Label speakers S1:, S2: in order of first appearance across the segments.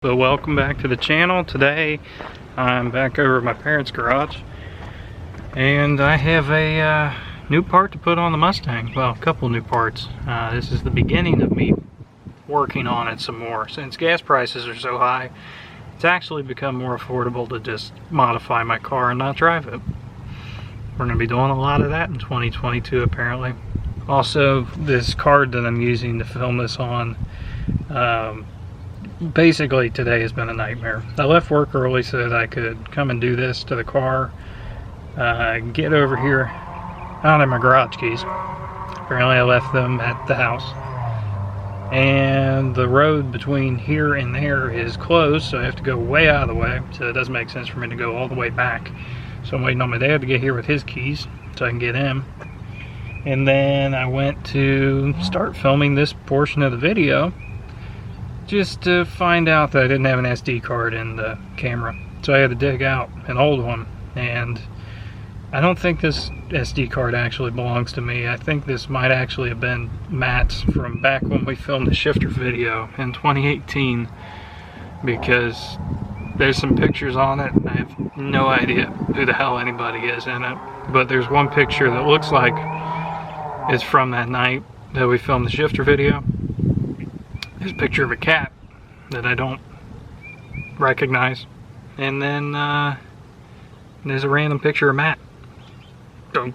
S1: So welcome back to the channel. Today I'm back over at my parents' garage and I have a new part to put on the Mustang. Well, a couple new parts. This is the beginning of me working on it some more. Since gas prices are so high, it's actually become more affordable to just modify my car and not drive it. We're going to be doing a lot of that in 2022 apparently. Also, this card that I'm using to film this on, basically today has been a nightmare. I left work early so that I could come and do this to the car, get over here. I don't have my garage keys. Apparently I left them at the house. And the road between here and there is closed, so I have to go way out of the way. So it doesn't make sense for me to go all the way back. So I'm waiting on my dad to get here with his keys so I can get in. And then I went to start filming this portion of the video, just to find out that I didn't have an SD card in the camera. So I had to dig out an old one, and I don't think this SD card actually belongs to me. I think this might actually have been Matt's from back when we filmed the shifter video in 2018, because there's some pictures on it. I have no idea who the hell anybody is in it, but there's one picture that looks like it's from that night that we filmed the shifter video. There's a picture of a cat that I don't recognize. And then there's a random picture of Matt. So,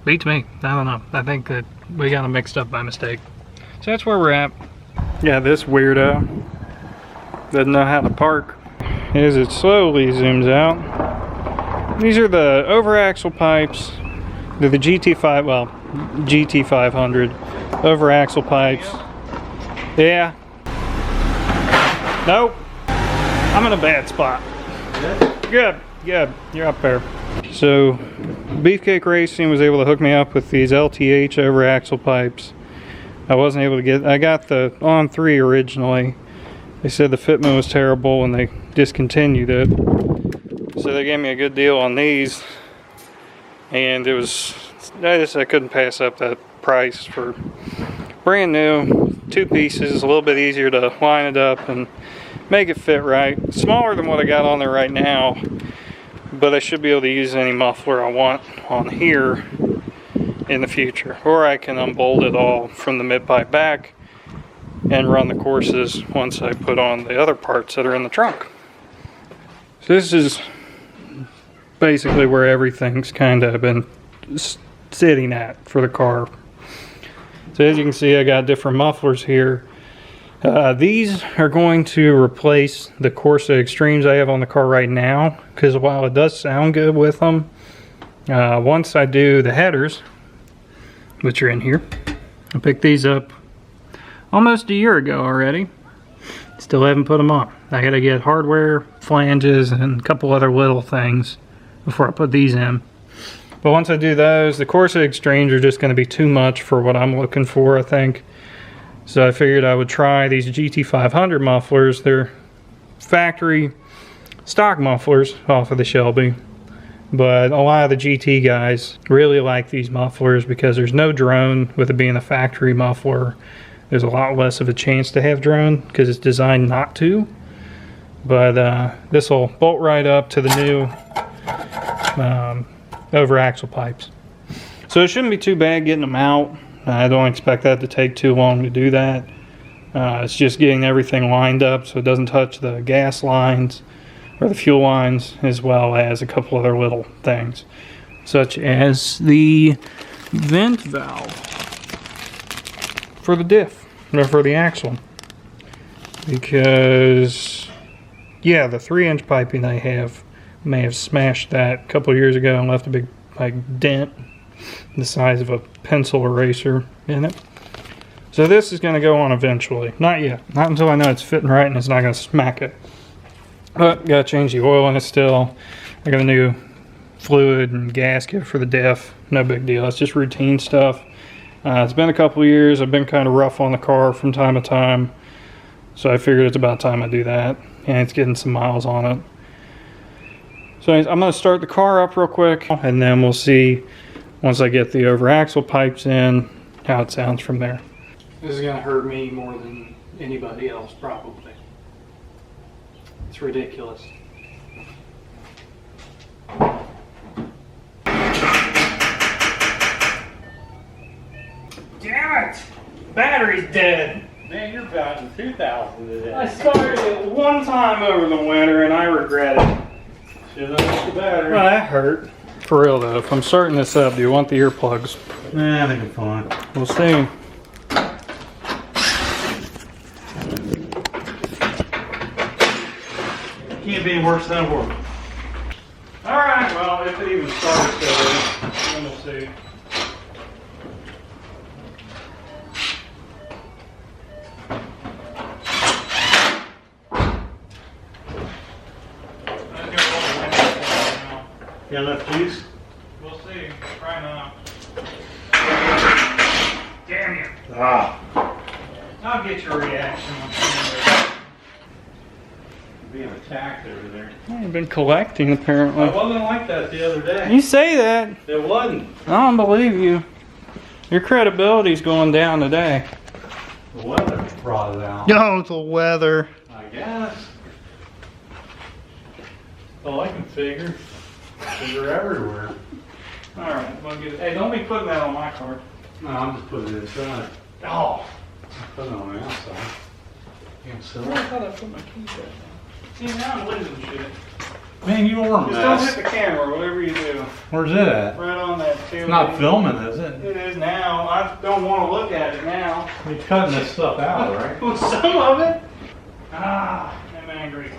S1: beats me. I don't know. I think that we got them mixed up by mistake. So that's where we're at. Yeah, this weirdo doesn't know how to park. As it slowly zooms out. These are the over axle pipes. They're the GT5, well, GT500 over axle pipes. Yeah. Nope. I'm in a bad spot. Good. You're up there. So, Beefcake Racing was able to hook me up with these LTH over axle pipes. I wasn't able to get, I got the On 3 originally. They said the fitment was terrible and they discontinued it. So they gave me a good deal on these. And it was, I couldn't pass up that price for brand new. Two pieces, a little bit easier to line it up and make it fit right. Smaller than what I got on there right now, but I should be able to use any muffler I want on here in the future. Or I can unbolt it all from the mid-pipe back and run the courses once I put on the other parts that are in the trunk. So this is basically where everything's kind of been sitting at for the car. So as you can see, I got different mufflers here. These are going to replace the Corsa Extremes I have on the car right now, because while it does sound good with them, once I do the headers, which are in here, I picked these up almost a year ago already. Still haven't put them on. I gotta get hardware, flanges, and a couple other little things before I put these in. But once I do those, the Corsa Extremes are just going to be too much for what I'm looking for, I think. So I figured I would try these GT500 mufflers. They're factory stock mufflers off of the Shelby. But a lot of the GT guys really like these mufflers because there's no drone with it being a factory muffler. There's a lot less of a chance to have drone because it's designed not to. But this will bolt right up to the new over axle pipes. So it shouldn't be too bad getting them out. I don't expect that to take too long to do that. It's just getting everything lined up so it doesn't touch the gas lines or the fuel lines, as well as a couple other little things, such as the vent valve for the diff, or for the axle. Because, yeah, the 3-inch piping I have may have smashed that a couple years ago and left a big dent the size of a pencil eraser in it. So this is going to go on eventually. Not yet. Not until I know it's fitting right and it's not going to smack it. But got to change the oil in it still. I got a new fluid and gasket for the diff. No big deal. It's just routine stuff. It's been a couple years. I've been kind of rough on the car from time to time. So I figured it's about time I do that. And it's getting some miles on it. So I'm going to start the car up real quick, and then we'll see, once I get the over axle pipes in, how it sounds from there. This is going to hurt me more than anybody else, probably. It's ridiculous. Damn it! Battery's dead.
S2: Man, you're batting 2,000 today.
S1: I started it one time over the winter and I regret it.
S2: Should have left the battery.
S1: Well, that hurt. For real though, if I'm starting this up, do you want the earplugs?
S2: Nah, I think I'm fine.
S1: We'll see.
S2: Can't be worse than it worked.
S1: Alright, well, if it even starts today, then we'll see.
S2: You got enough juice?
S1: We'll see. Try not. Damn you.
S2: Ah.
S1: I'll get your reaction.
S2: Being attacked over there.
S1: You've been collecting apparently.
S2: It wasn't like that the other day.
S1: You say that.
S2: It wasn't.
S1: I don't believe you. Your credibility's going down today.
S2: The weather brought it out.
S1: Oh, the weather.
S2: I guess. All I can figure. They're everywhere.
S1: Alright, we'll get it. Hey, don't be putting that on my card.
S2: No, I'm just putting it inside.
S1: Oh.
S2: I'm putting it on the outside. Damn silly.
S1: Where the hell did I put my keys at? See, now I'm losing shit.
S2: Man, you are a
S1: Just don't
S2: mess.
S1: hit the camera, whatever you do.
S2: Where's it at?
S1: Right on that tail.
S2: It's not filming, is it?
S1: It is now. I don't want to look at it now.
S2: You're cutting this stuff out, right?
S1: Well, some of it. Ah, I'm angry.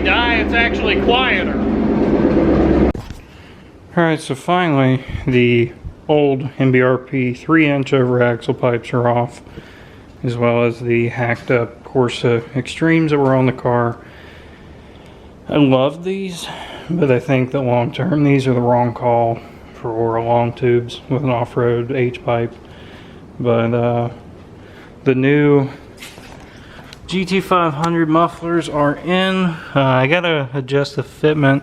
S1: Die, it's actually quieter. Alright, so finally the old MBRP 3-inch over axle pipes are off, as well as the hacked up Corsa Extremes that were on the car. I love these, but I think that long term these are the wrong call for long tubes with an off-road H-pipe. But the new GT500 mufflers are in. I gotta adjust the fitment.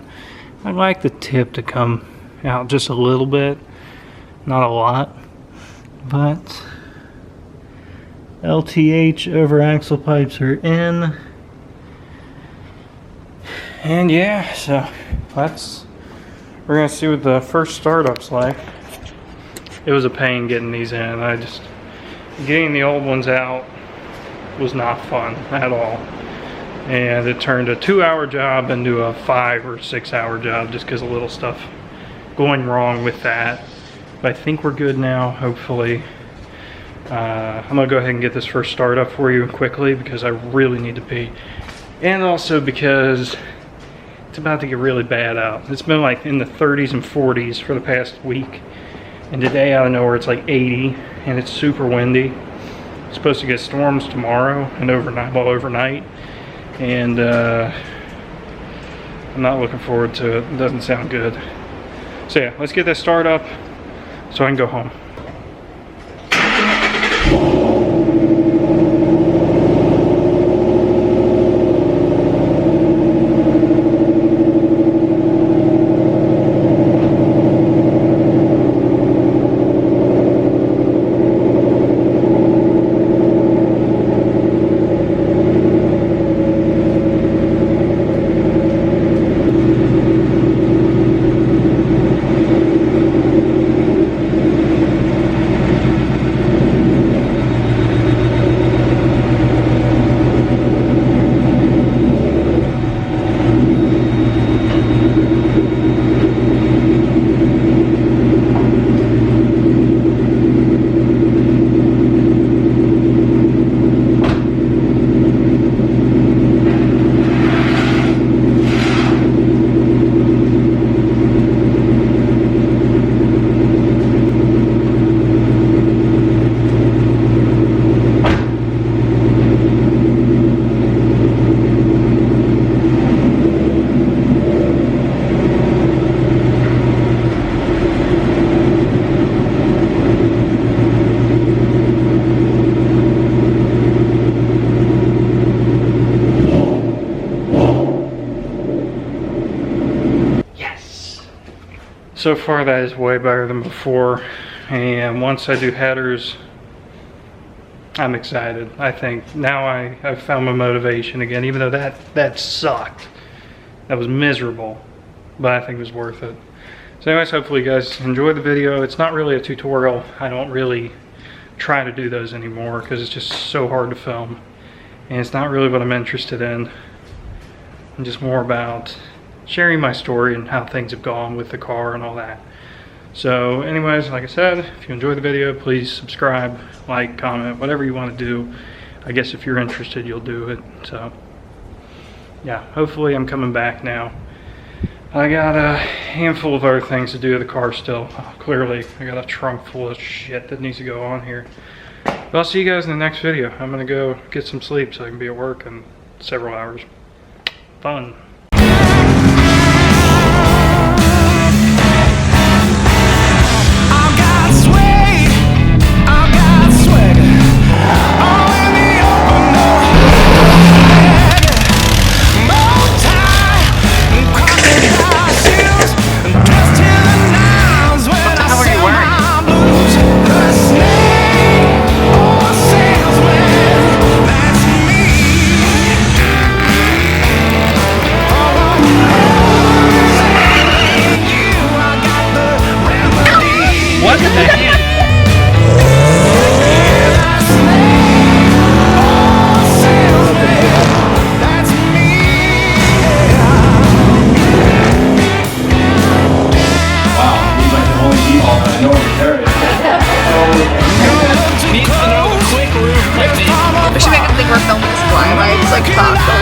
S1: I like the tip to come out just a little bit, not a lot, but LTH over axle pipes are in. And yeah, so we're gonna see what the first startup's like. It was a pain getting these in. Getting the old ones out was not fun at all, and it turned a 2-hour job into a 5 or 6 hour job just because of little stuff going wrong with that. But I think we're good now, hopefully. I'm gonna go ahead and get this first start up for you quickly because I really need to pee, and also because it's about to get really bad out. It's been like in the 30s and 40s for the past week, and today out of nowhere it's like 80 and it's super windy. Supposed to get storms tomorrow and overnight, and I'm not looking forward to it. It doesn't sound good. So yeah, let's get this start up so I can go home. So far that is way better than before, and once I do headers, I'm excited. I think now I've found my motivation again, even though that sucked. That was miserable, but I think it was worth it. So anyways, hopefully you guys enjoyed the video. It's not really a tutorial. I don't really try to do those anymore because it's just so hard to film, and it's not really what I'm interested in. I'm just more about sharing my story and how things have gone with the car and all that. So anyways, like I said, if you enjoyed the video, please subscribe, like, comment, whatever you want to do. I guess if you're interested, you'll do it. So yeah, hopefully I'm coming back now. I got a handful of other things to do to the car still. Clearly, I got a trunk full of shit that needs to go on here. But I'll see you guys in the next video. I'm gonna go get some sleep so I can be at work in several hours. Fun. What the heck?
S3: We should make it think we're filming this live. I just like thought.